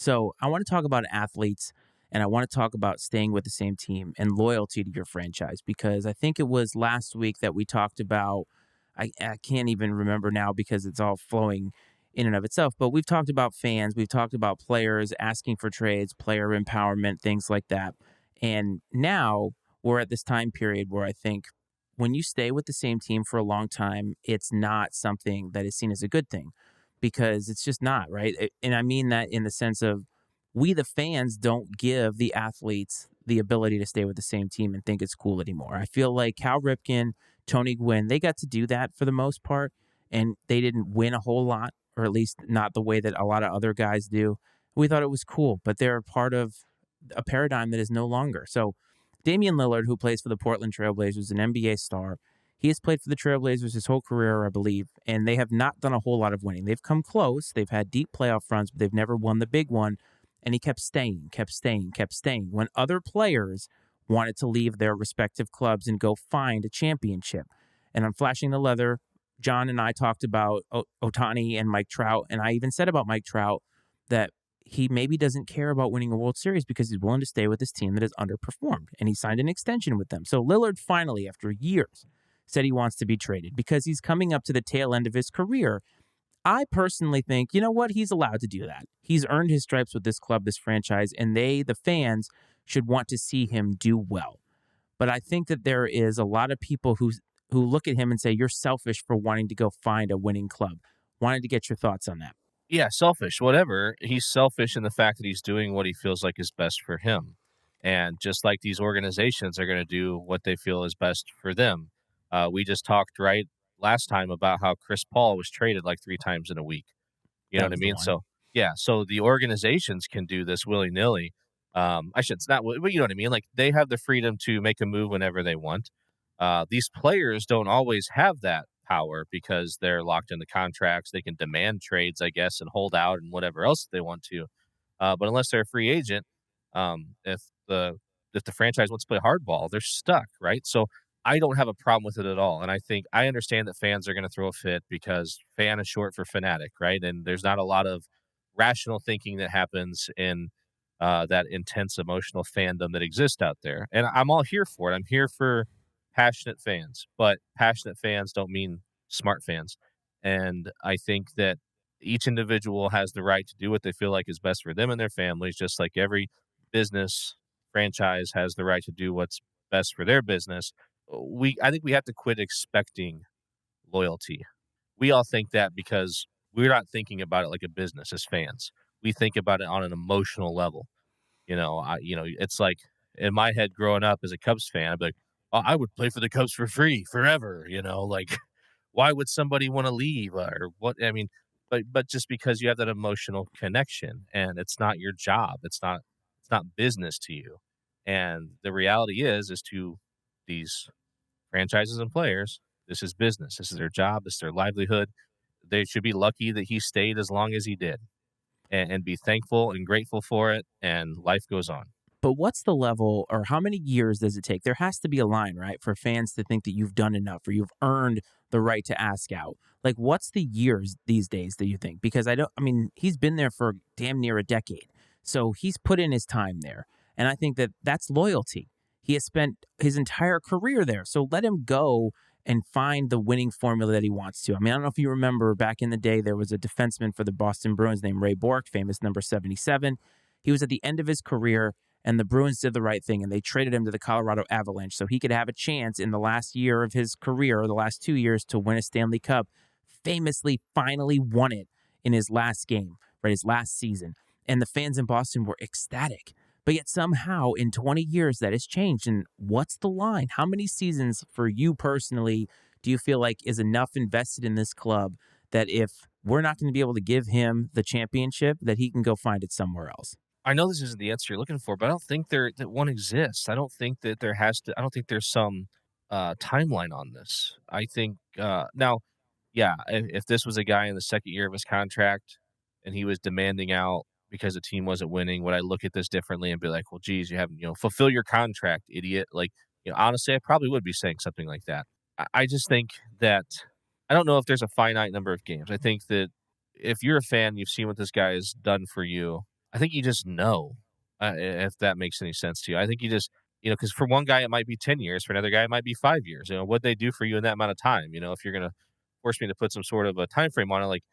So I want to talk about athletes and I want to talk about staying with the same team and loyalty to your franchise because I think it was last week that we talked about. I can't even remember now because it's all flowing in and of itself, but we've talked about fans, we've talked about players asking for trades, player empowerment, things like that. And now we're at this time period where I think when you stay with the same team for a long time, it's not something that is seen as a good thing because it's just not, right? And I mean that in the sense of we, the fans, don't give the athletes the ability to stay with the same team and think it's cool anymore. I feel like Cal Ripken, Tony Gwynn, they got to do that for the most part, and they didn't win a whole lot, or at least not the way that a lot of other guys do. We thought it was cool, but they're part of a paradigm that is no longer. So Damian Lillard, who plays for the Portland Trailblazers, an NBA star, he has played for the Trailblazers his whole career, I believe, and they have not done a whole lot of winning. They've come close. They've had deep playoff runs, but they've never won the big one. And he kept staying, kept staying, kept staying. When other players wanted to leave their respective clubs and go find a championship. And on Flashing the Leather, John and I talked about Ohtani and Mike Trout, and I even said about Mike Trout that he maybe doesn't care about winning a World Series because he's willing to stay with this team that has underperformed, and he signed an extension with them. So Lillard finally, after years, said he wants to be traded because he's coming up to the tail end of his career. I personally think, you know what, he's allowed to do that. He's earned his stripes with this club, this franchise, and they, the fans, should want to see him do well. But I think that there is a lot of people who look at him and say, you're selfish for wanting to go find a winning club. Wanted to get your thoughts on that. Yeah, selfish, whatever. He's selfish in the fact that he's doing what he feels like is best for him. And just like these organizations are going to do what they feel is best for them. We just talked right last time about how Chris Paul was traded like 3 times in a week. You know what I mean? So, yeah, so the organizations can do this willy-nilly. It's not, but you know what I mean? Like, they have the freedom to make a move whenever they want. These players don't always have that power because they're locked into contracts. They can demand trades, I guess, and hold out and whatever else they want to. But unless they're a free agent, if the franchise wants to play hardball, they're stuck, right? So I don't have a problem with it at all. And I understand that fans are going to throw a fit because fan is short for fanatic, right? And there's not a lot of rational thinking that happens in that intense emotional fandom that exists out there. And I'm all here for it. I'm here for passionate fans, but passionate fans don't mean smart fans. And I think that each individual has the right to do what they feel like is best for them and their families, just like every business franchise has the right to do what's best for their business. I think we have to quit expecting loyalty. We all think that because we're not thinking about it like a business as fans. We think about it on an emotional level. It's like in my head growing up as a Cubs fan, I'd be like, oh, I would play for the Cubs for free forever. Like why would somebody want to leave or what? I mean, but just because you have that emotional connection and it's not your job, it's not business to you. And the reality is to these franchises and players, this is business. This is their job. This is their livelihood. They should be lucky that he stayed as long as he did and be thankful and grateful for it. And life goes on. But what's the level or how many years does it take? There has to be a line, right, for fans to think that you've done enough or you've earned the right to ask out. Like, what's the years these days that you think? Because he's been there for damn near a decade. So he's put in his time there. And I think that that's loyalty. He has spent his entire career there. So let him go and find the winning formula that he wants to. I mean, I don't know if you remember back in the day, there was a defenseman for the Boston Bruins named Ray Bourque, famous number 77. He was at the end of his career, and the Bruins did the right thing, and they traded him to the Colorado Avalanche so he could have a chance in the last year of his career, or the last 2 years, to win a Stanley Cup. Famously, finally won it in his last game, right, his last season. And the fans in Boston were ecstatic. But yet somehow in 20 years that has changed. And what's the line? How many seasons for you personally do you feel like is enough invested in this club that if we're not going to be able to give him the championship, that he can go find it somewhere else? I know this isn't the answer you're looking for, but I don't think that one exists. I don't think that I don't think there's some timeline on this. I think now, yeah, if this was a guy in the second year of his contract and he was demanding out because the team wasn't winning, would I look at this differently and be like, well, geez, you haven't, fulfill your contract, idiot. Like, honestly, I probably would be saying something like that. I just think that I don't know if there's a finite number of games. I think that if you're a fan, you've seen what this guy has done for you. I think you just know, if that makes any sense to you. I think you just, because for one guy it might be 10 years, for another guy it might be 5 years. What they do for you in that amount of time. If you're gonna force me to put some sort of a time frame on it, like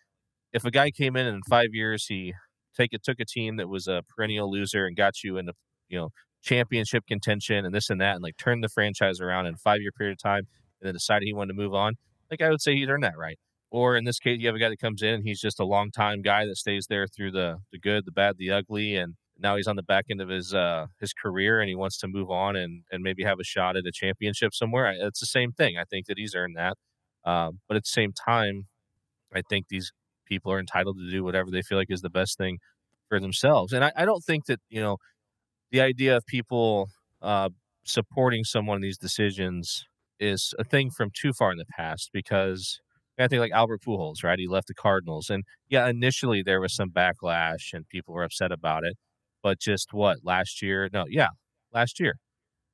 if a guy came in 5 years, he took a team that was a perennial loser and got you into, you know, championship contention and this and that, and like turned the franchise around in a 5 year period of time, and then decided he wanted to move on. Like I would say he'd earned that right. Or in this case, you have a guy that comes in and he's just a long time guy that stays there through the good, the bad, the ugly, and now he's on the back end of his career and he wants to move on and maybe have a shot at a championship somewhere. It's the same thing. I think that he's earned that. But at the same time, I think these people are entitled to do whatever they feel like is the best thing for themselves. And I don't think that, the idea of people uh, supporting someone in these decisions is a thing from too far in the past because I think like Albert Pujols, right? He left the Cardinals. And yeah, initially there was some backlash and people were upset about it. But just what, last year? No, yeah, last year.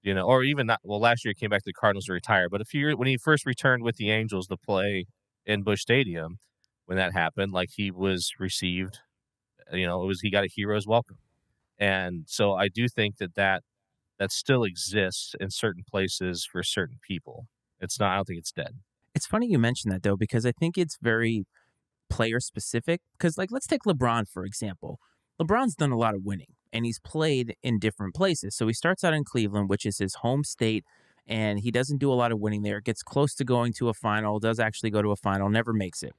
Or even not. Well, last year he came back to the Cardinals to retire. But a few years when he first returned with the Angels to play in Busch Stadium, when that happened, like he was received, he got a hero's welcome. And so I do think that still exists in certain places for certain people. It's not. I don't think it's dead. It's funny you mention that though, because I think it's very player specific. Because, like, let's take LeBron, for example. LeBron's done a lot of winning and he's played in different places. So he starts out in Cleveland, which is his home state, and he doesn't do a lot of winning there. Gets close to going to a final, does actually go to a final, never makes it.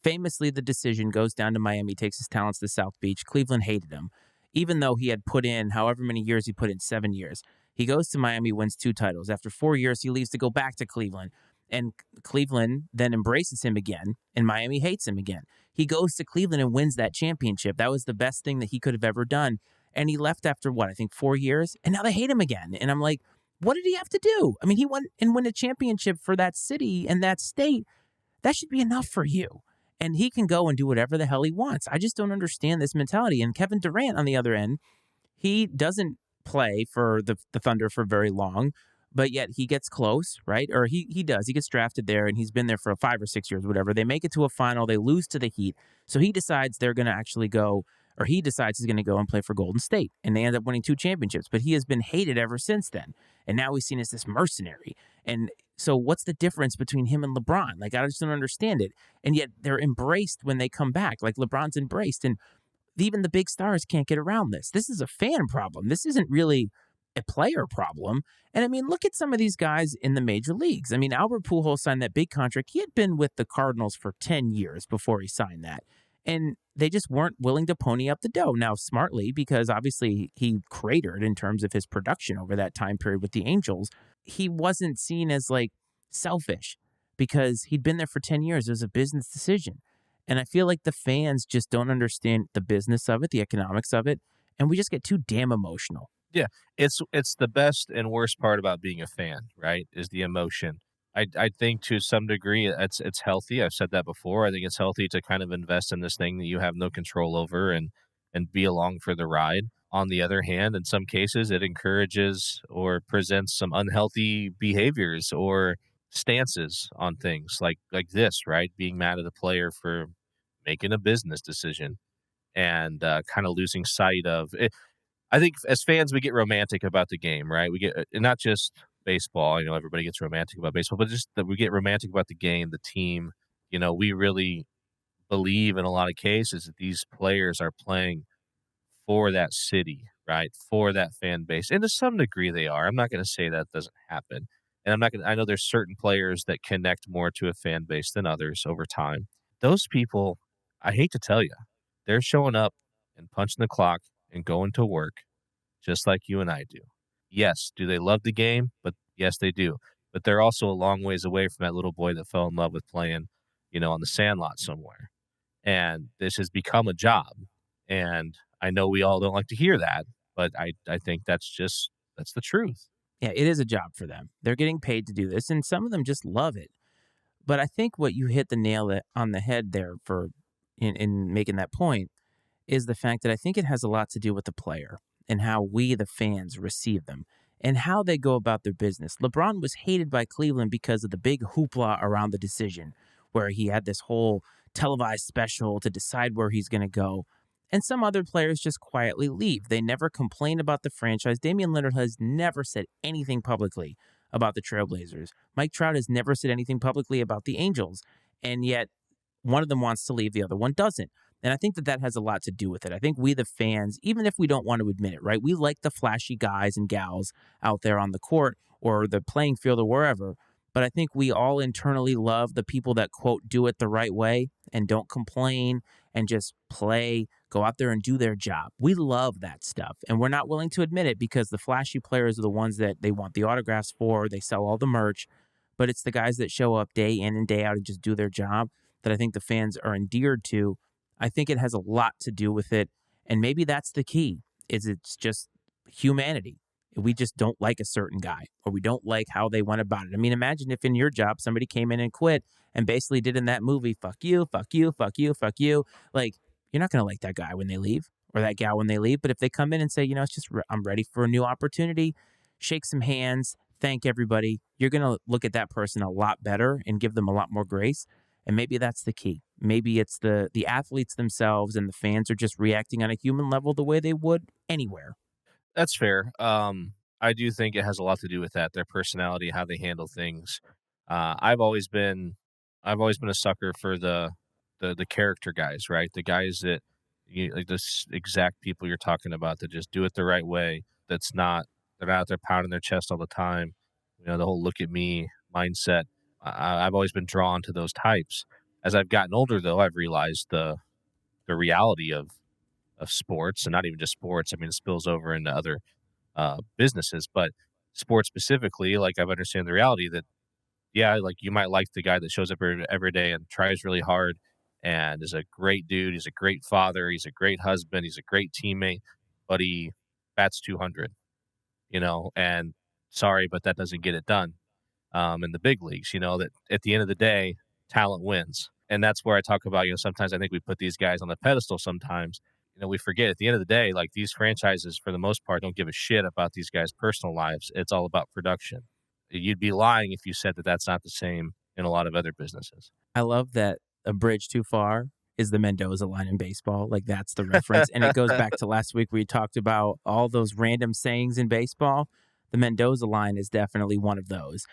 Famously, the decision goes down to Miami, takes his talents to South Beach. Cleveland hated him, even though he had put in however many years he put in, 7 years. He goes to Miami, wins 2 titles. After 4 years, he leaves to go back to Cleveland. And Cleveland then embraces him again, and Miami hates him again. He goes to Cleveland and wins that championship. That was the best thing that he could have ever done. And he left after what, I think 4 years, and now they hate him again. And I'm like, what did he have to do? I mean, he won and win a championship for that city and that state. That should be enough for you. And he can go and do whatever the hell he wants. I just don't understand this mentality. And Kevin Durant, on the other end, he doesn't play for the Thunder for very long, but yet he gets close, right? Or he does. He gets drafted there, and he's been there for 5 or 6 years, whatever. They make it to a final. They lose to the Heat. So he decides they're going to actually go, or he decides he's going to go and play for Golden State. And they end up winning 2 championships. But he has been hated ever since then. And now he's seen as this mercenary. And so what's the difference between him and LeBron? Like, I just don't understand it. And yet they're embraced when they come back. Like, LeBron's embraced. And even the big stars can't get around this. This is a fan problem. This isn't really a player problem. And I mean, look at some of these guys in the major leagues. I mean, Albert Pujols signed that big contract. He had been with the Cardinals for 10 years before he signed that. And they just weren't willing to pony up the dough. Now, smartly, because obviously he cratered in terms of his production over that time period with the Angels, he wasn't seen as like selfish because he'd been there for 10 years. It was a business decision. And I feel like the fans just don't understand the business of it, the economics of it, and we just get too damn emotional. Yeah, it's the best and worst part about being a fan, right? Is the emotion. I think to some degree it's healthy. I've said that before. I think it's healthy to kind of invest in this thing that you have no control over and be along for the ride. On the other hand, in some cases, it encourages or presents some unhealthy behaviors or stances on things like this, right? Being mad at a player for making a business decision and kind of losing sight of it. I think as fans, we get romantic about the game, right? We get not just baseball. Everybody gets romantic about baseball, but just that we get romantic about the game, the team. We really believe in a lot of cases that these players are playing for that city, right? For that fan base. And to some degree they are. I'm not going to say that doesn't happen. And I know there's certain players that connect more to a fan base than others over time. Those people, I hate to tell you, they're showing up and punching the clock and going to work just like you and I do. Yes, do they love the game? But yes, they do. But they're also a long ways away from that little boy that fell in love with playing, on the sandlot somewhere. And this has become a job. And I know we all don't like to hear that, but I think that's the truth. Yeah, it is a job for them. They're getting paid to do this, and some of them just love it. But I think what you hit the nail on the head there for in making that point is the fact that I think it has a lot to do with the player and how we, the fans, receive them and how they go about their business. LeBron was hated by Cleveland because of the big hoopla around the decision, where he had this whole televised special to decide where he's going to go. And some other players just quietly leave. They never complain about the franchise. Damian Lillard has never said anything publicly about the Trailblazers. Mike Trout has never said anything publicly about the Angels. And yet, one of them wants to leave, the other one doesn't. And I think that that has a lot to do with it. I think we, the fans, even if we don't want to admit it, right? We like the flashy guys and gals out there on the court or the playing field or wherever. But I think we all internally love the people that, quote, do it the right way and don't complain and just play, go out there and do their job. We love that stuff. And we're not willing to admit it because the flashy players are the ones that they want the autographs for, they sell all the merch. But it's the guys that show up day in and day out and just do their job that I think the fans are endeared to. I think it has a lot to do with it. And maybe that's the key, is it's just humanity. We just don't like a certain guy or we don't like how they went about it. I mean, imagine if in your job somebody came in and quit and basically did in that movie, fuck you, fuck you, fuck you, fuck you. Like, you're not going to like that guy when they leave or that gal when they leave. But if they come in and say, it's just, I'm ready for a new opportunity, shake some hands, thank everybody, you're going to look at that person a lot better and give them a lot more grace. And maybe that's the key. Maybe it's the athletes themselves and the fans are just reacting on a human level the way they would anywhere. That's fair. I do think it has a lot to do with that, their personality, how they handle things. Uh, I've always been, I've always been a sucker for the character guys, right? The guys that you like, this exact people you're talking about that just do it the right way. They're not out there pounding their chest all the time. The whole "look at me" mindset. I've always been drawn to those types. As I've gotten older, though, I've realized the reality of sports, and not even just sports. I mean, it spills over into other businesses, but sports specifically, like I've understand the reality that, yeah, like you might like the guy that shows up every day and tries really hard and is a great dude. He's a great father. He's a great husband. He's a great teammate, but he bats 200, and sorry, but that doesn't get it done in the big leagues. That at the end of the day, talent wins. And that's where I talk about, sometimes I think we put these guys on the pedestal sometimes. We forget at the end of the day, like these franchises, for the most part, don't give a shit about these guys' personal lives. It's all about production. You'd be lying if you said that that's not the same in a lot of other businesses. I love that a bridge too far is the Mendoza line in baseball. Like that's the reference. And it goes back to last week where we talked about all those random sayings in baseball. The Mendoza line is definitely one of those.